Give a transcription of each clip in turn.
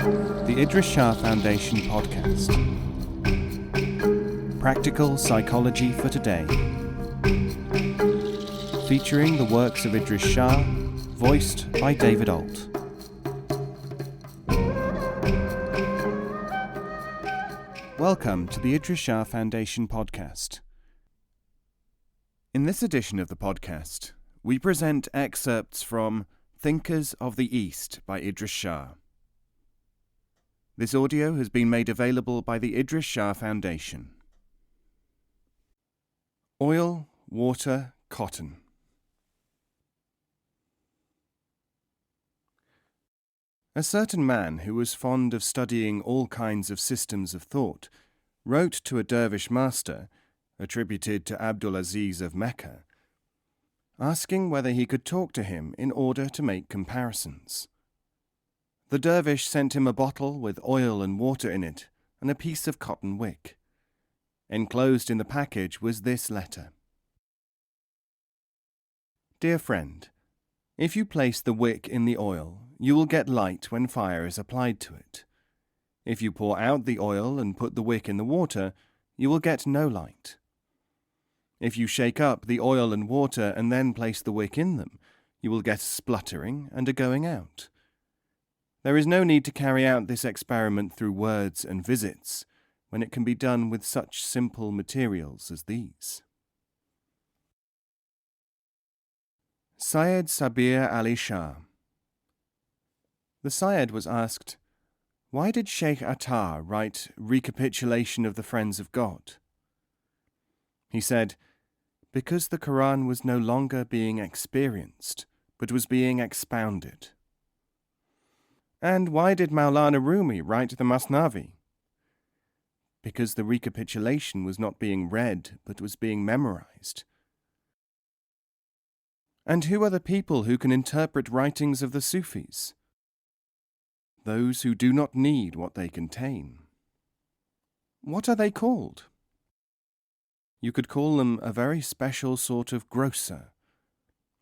The Idries Shah Foundation podcast. Practical Psychology for Today. Featuring the works of Idries Shah, voiced by David Ault. Welcome to the Idries Shah Foundation podcast. In this edition of the podcast, we present excerpts from Thinkers of the East by Idries Shah. This audio has been made available by the Idries Shah Foundation. Oil, Water, Cotton. A certain man who was fond of studying all kinds of systems of thought wrote to a dervish master, attributed to Abdulaziz of Mecca, asking whether he could talk to him in order to make comparisons. The dervish sent him a bottle with oil and water in it and a piece of cotton wick. Enclosed in the package was this letter. Dear friend, if you place the wick in the oil, you will get light when fire is applied to it. If you pour out the oil and put the wick in the water, you will get no light. If you shake up the oil and water and then place the wick in them, you will get spluttering and a going out. There is no need to carry out this experiment through words and visits, when it can be done with such simple materials as these. Syed Sabir Ali Shah. The Syed was asked, why did Sheikh Attar write Recapitulation of the Friends of God? He said, because the Quran was no longer being experienced, but was being expounded. And why did Maulana Rumi write the Masnavi? Because the recapitulation was not being read, but was being memorized. And who are the people who can interpret writings of the Sufis? Those who do not need what they contain. What are they called? You could call them a very special sort of grocer.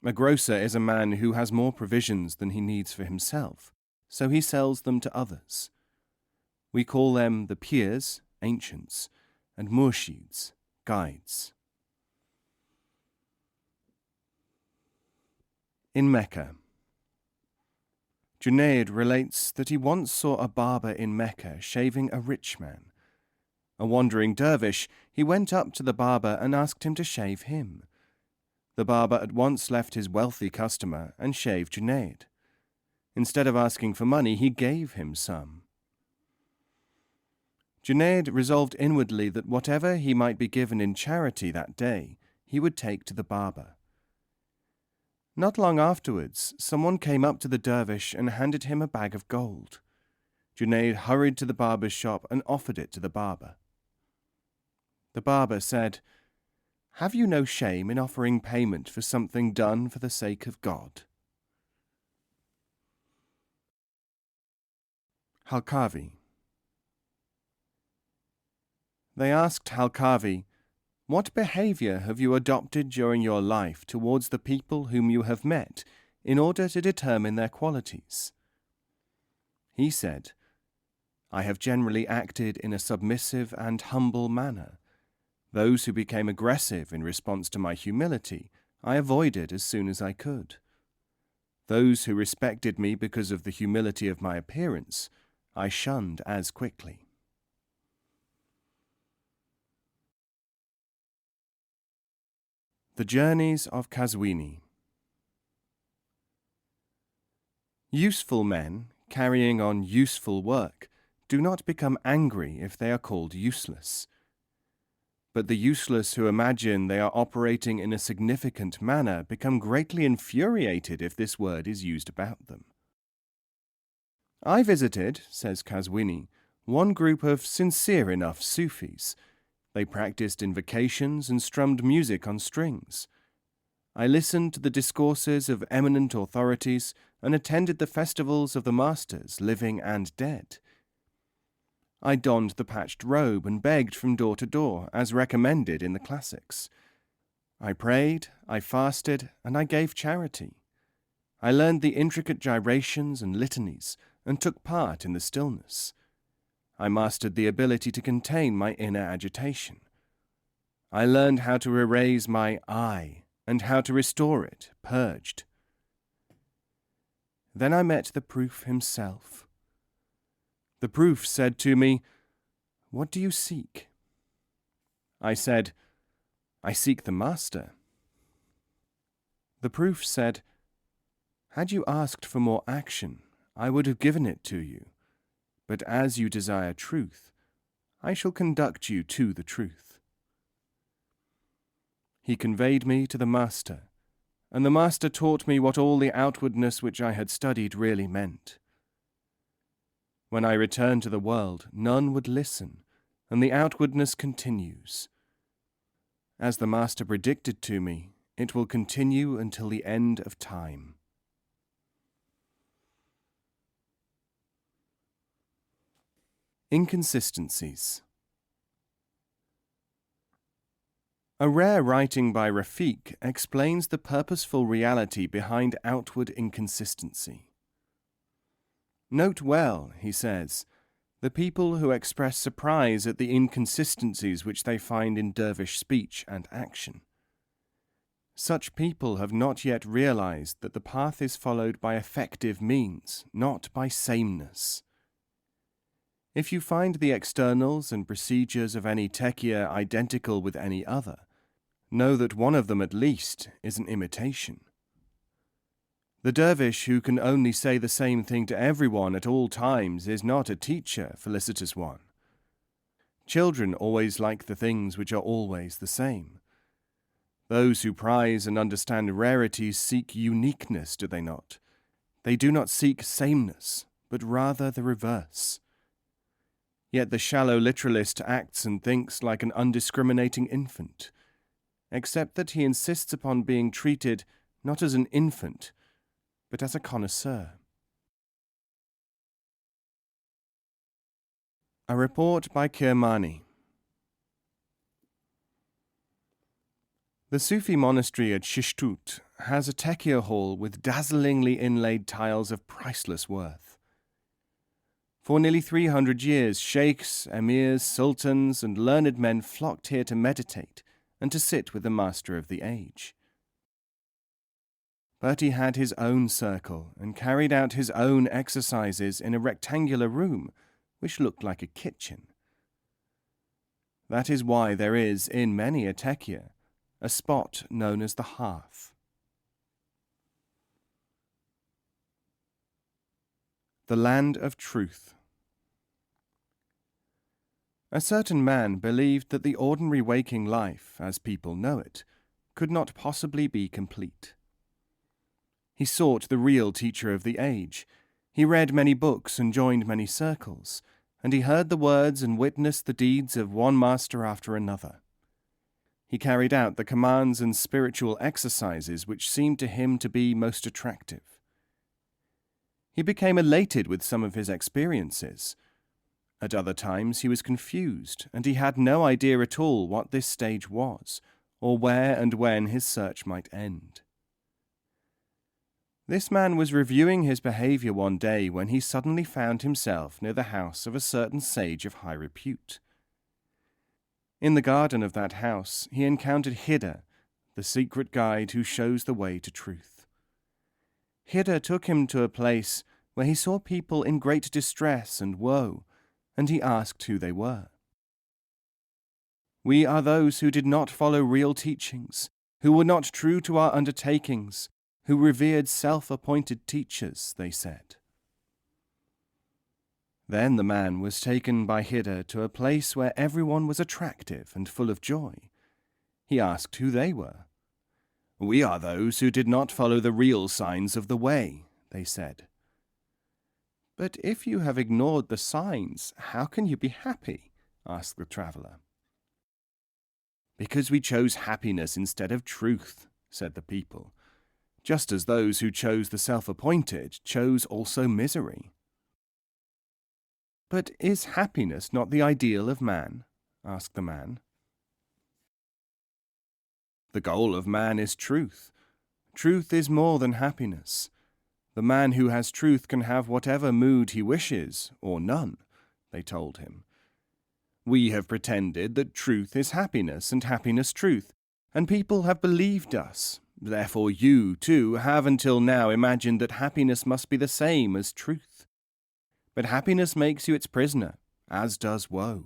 A grocer is a man who has more provisions than he needs for himself, so he sells them to others. We call them the pirs, ancients, and murshids, guides. In Mecca. Junaid relates that he once saw a barber in Mecca shaving a rich man. A wandering dervish, he went up to the barber and asked him to shave him. The barber at once left his wealthy customer and shaved Junaid. Instead of asking for money, he gave him some. Junaid resolved inwardly that whatever he might be given in charity that day, he would take to the barber. Not long afterwards, someone came up to the dervish and handed him a bag of gold. Junaid hurried to the barber's shop and offered it to the barber. The barber said, have you no shame in offering payment for something done for the sake of God? Halkavi. They asked Halkavi, what behavior have you adopted during your life towards the people whom you have met in order to determine their qualities? He said, I have generally acted in a submissive and humble manner. Those who became aggressive in response to my humility, I avoided as soon as I could. Those who respected me because of the humility of my appearance, I shunned as quickly. The Journeys of Qazwini. Useful men, carrying on useful work, do not become angry if they are called useless. But the useless who imagine they are operating in a significant manner become greatly infuriated if this word is used about them. I visited, says Qazwini, one group of sincere enough Sufis. They practiced invocations and strummed music on strings. I listened to the discourses of eminent authorities and attended the festivals of the masters, living and dead. I donned the patched robe and begged from door to door, as recommended in the classics. I prayed, I fasted, and I gave charity. I learned the intricate gyrations and litanies, and took part in the stillness. I mastered the ability to contain my inner agitation. I learned how to erase my I and how to restore it, purged. Then I met the proof himself. The proof said to me, "What do you seek?" I said, "I seek the Master." The proof said, "Had you asked for more action, I would have given it to you. But as you desire truth, I shall conduct you to the truth." He conveyed me to the Master, and the Master taught me what all the outwardness which I had studied really meant. When I return to the world, none would listen, and the outwardness continues. As the Master predicted to me, it will continue until the end of time. Inconsistencies. A rare writing by Rafiq explains the purposeful reality behind outward inconsistency. "Note well," he says, "the people who express surprise at the inconsistencies which they find in dervish speech and action. Such people have not yet realized that the path is followed by effective means, not by sameness. If you find the externals and procedures of any tekia identical with any other, know that one of them at least is an imitation. The dervish who can only say the same thing to everyone at all times is not a teacher, felicitous one. Children always like the things which are always the same. Those who prize and understand rarities seek uniqueness, do they not? They do not seek sameness, but rather the reverse. Yet the shallow literalist acts and thinks like an undiscriminating infant, except that he insists upon being treated not as an infant, but as a connoisseur. A report by Kirmani. The Sufi monastery at Shishtut has a tekia hall with dazzlingly inlaid tiles of priceless worth. For nearly 300 years, sheikhs, emirs, sultans, and learned men flocked here to meditate and to sit with the master of the age. But he had his own circle and carried out his own exercises in a rectangular room which looked like a kitchen. That is why there is, in many a tekia, a spot known as the hearth. The Land of Truth. A certain man believed that the ordinary waking life, as people know it, could not possibly be complete. He sought the real teacher of the age. He read many books and joined many circles, and he heard the words and witnessed the deeds of one master after another. He carried out the commands and spiritual exercises which seemed to him to be most attractive. He became elated with some of his experiences. At other times he was confused, and he had no idea at all what this stage was, or where and when his search might end. This man was reviewing his behavior one day when he suddenly found himself near the house of a certain sage of high repute. In the garden of that house he encountered Hida, the secret guide who shows the way to truth. Hida took him to a place where he saw people in great distress and woe, and he asked who they were. "We are those who did not follow real teachings, who were not true to our undertakings, who revered self-appointed teachers," they said. Then the man was taken by Hida to a place where everyone was attractive and full of joy. He asked who they were. "We are those who did not follow the real signs of the way," they said. "But if you have ignored the signs, how can you be happy?" asked the traveller. "Because we chose happiness instead of truth," said the people, just as those who chose the self-appointed chose also misery. "But is happiness not the ideal of man?" asked the man. "The goal of man is truth. Truth is more than happiness. The man who has truth can have whatever mood he wishes, or none, they told him. We have pretended that truth is happiness and happiness truth, and people have believed us. Therefore you, too, have until now imagined that happiness must be the same as truth. But happiness makes you its prisoner, as does woe.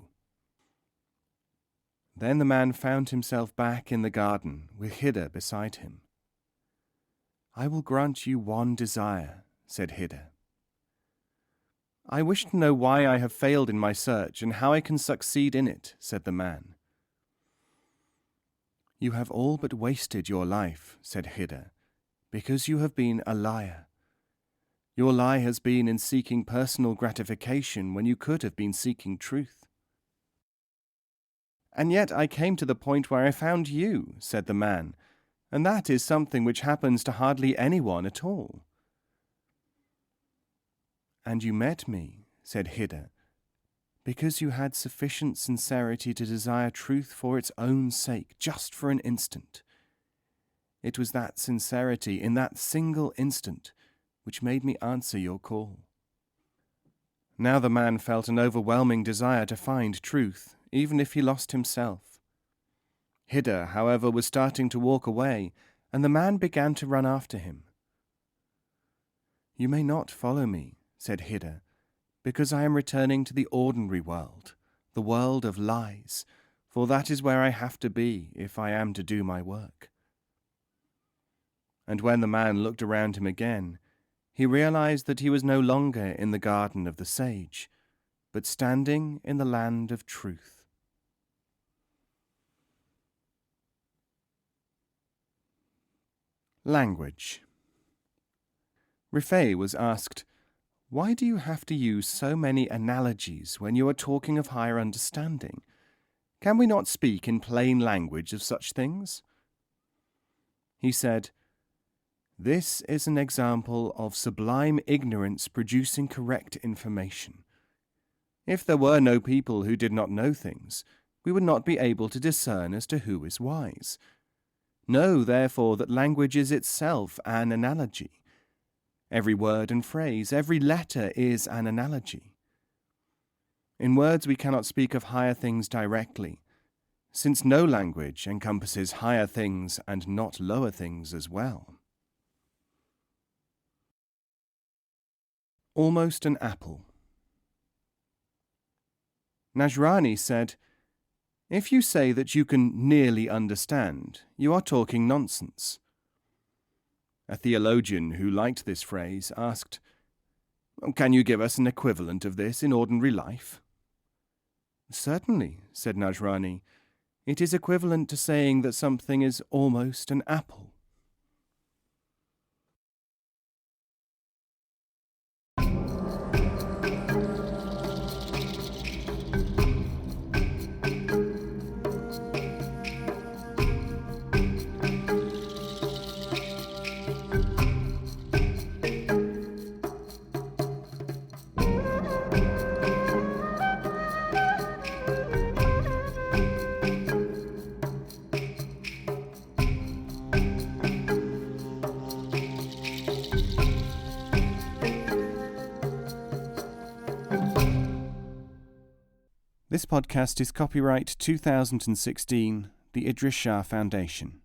Then the man found himself back in the garden with Hida beside him. I will grant you one desire, said Hida. I wish to know why I have failed in my search and how I can succeed in it, said the man. You have all but wasted your life, said Hida, because you have been a liar. Your lie has been in seeking personal gratification when you could have been seeking truth. And yet I came to the point where I found you, said the man, and that is something which happens to hardly anyone at all. And you met me, said Hida, because you had sufficient sincerity to desire truth for its own sake, just for an instant. It was that sincerity in that single instant which made me answer your call. Now the man felt an overwhelming desire to find truth, even if he lost himself. Hida, however, was starting to walk away, and the man began to run after him. You may not follow me, said Hida, because I am returning to the ordinary world, the world of lies, for that is where I have to be if I am to do my work. And when the man looked around him again, he realized that he was no longer in the garden of the sage, but standing in the land of truth. Language. Rifai was asked, why do you have to use so many analogies when you are talking of higher understanding? Can we not speak in plain language of such things? He said, this is an example of sublime ignorance producing correct information. If there were no people who did not know things, we would not be able to discern as to who is wise. Know, therefore, that language is itself an analogy. Every word and phrase, every letter is an analogy. In words we cannot speak of higher things directly, since no language encompasses higher things and not lower things as well. Almost an apple. Najrani said, if you say that you can nearly understand, you are talking nonsense. A theologian who liked this phrase asked, can you give us an equivalent of this in ordinary life? Certainly, said Najrani. It is equivalent to saying that something is almost an apple. This podcast is copyright 2016, the Idries Shah Foundation.